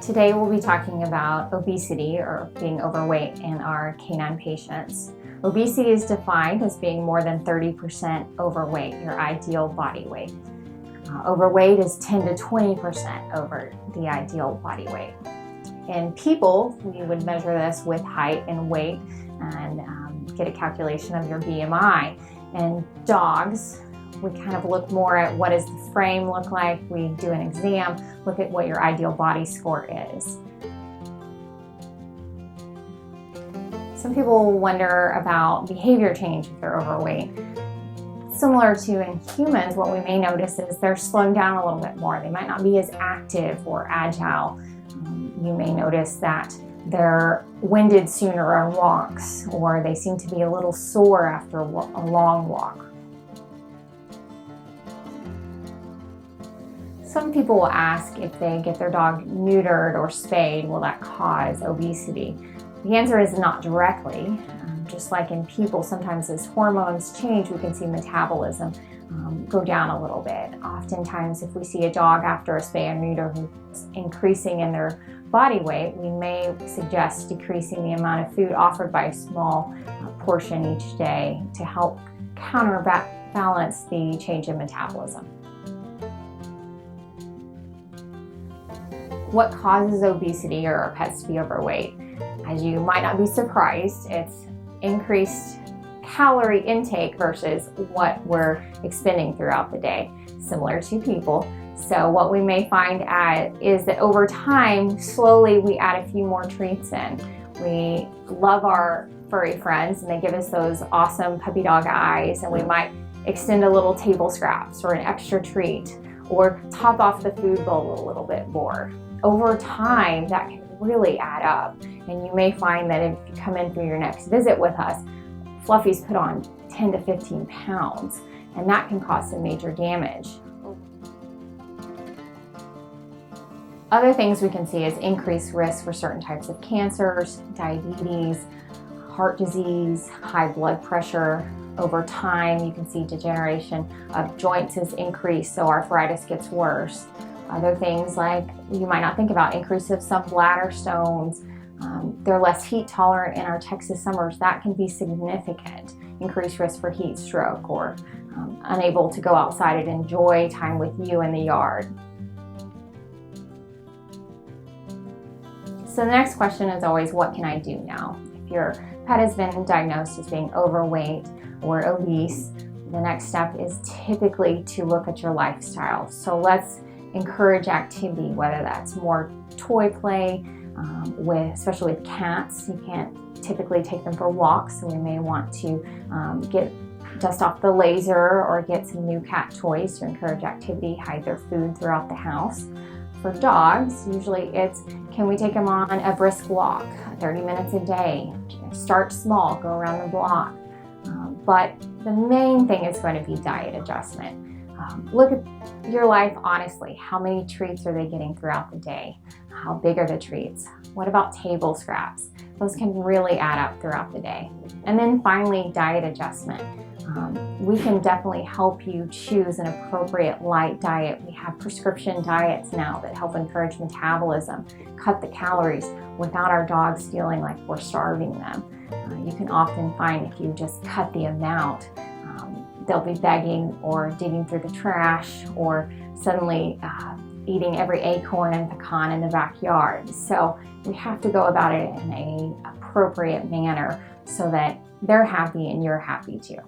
Today we'll be talking about obesity or being overweight in our canine patients. Obesity is defined as being more than 30% overweight, your ideal body weight. Overweight is 10 to 20% over the ideal body weight. In people, we would measure this with height and weight and get a calculation of your BMI. In dogs, we kind of look more at what does the frame look like. We do an exam, look at what your ideal body score is. Some people wonder about behavior change if they're overweight. Similar to in humans, what we may notice is they're slowing down a little bit more. They might not be as active or agile. You may notice that they're winded sooner on walks, or they seem to be a little sore after a long walk. Some people will ask if they get their dog neutered or spayed, will that cause obesity? The answer is not directly. Just like in people, sometimes as hormones change, we can see metabolism go down a little bit. Oftentimes, if we see a dog after a spay and neuter who's increasing in their body weight, we may suggest decreasing the amount of food offered by a small portion each day to help counterbalance the change in metabolism. What causes obesity or our pets to be overweight? As you might not be surprised, it's increased calorie intake versus what we're expending throughout the day, similar to people. So what we may find is that over time, slowly we add a few more treats in. We love our furry friends and they give us those awesome puppy dog eyes, and we might extend a little table scraps or an extra treat or top off the food bowl a little bit more. Over time, that can really add up, and you may find that if you come in for your next visit with us, Fluffy's put on 10 to 15 pounds, and that can cause some major damage. Other things we can see is increased risk for certain types of cancers, diabetes, heart disease, high blood pressure. Over time, you can see degeneration of joints is increased, so arthritis gets worse. Other things like you might not think about, increase of some bladder stones. They're less heat tolerant in our Texas summers. That can be significant. Increased risk for heat stroke, or unable to go outside and enjoy time with you in the yard. So the next question is always, what can I do now? If your pet has been diagnosed as being overweight or obese, the next step is typically to look at your lifestyle. So let's encourage activity, whether that's more toy play, especially with cats. You can't typically take them for walks, so we may want to dust off the laser or get some new cat toys to encourage activity, hide their food throughout the house. For dogs, usually it's, can we take them on a brisk walk, 30 minutes a day? Start small, go around the block. But the main thing is going to be diet adjustment. Look at your life honestly. How many treats are they getting throughout the day? How big are the treats? What about table scraps? Those can really add up throughout the day. And then finally, diet adjustment. We can definitely help you choose an appropriate light diet. We have prescription diets now that help encourage metabolism, cut the calories without our dogs feeling like we're starving them. You can often find if you just cut the amount, they'll be begging or digging through the trash or suddenly eating every acorn and pecan in the backyard. So we have to go about it in an appropriate manner so that they're happy and you're happy too.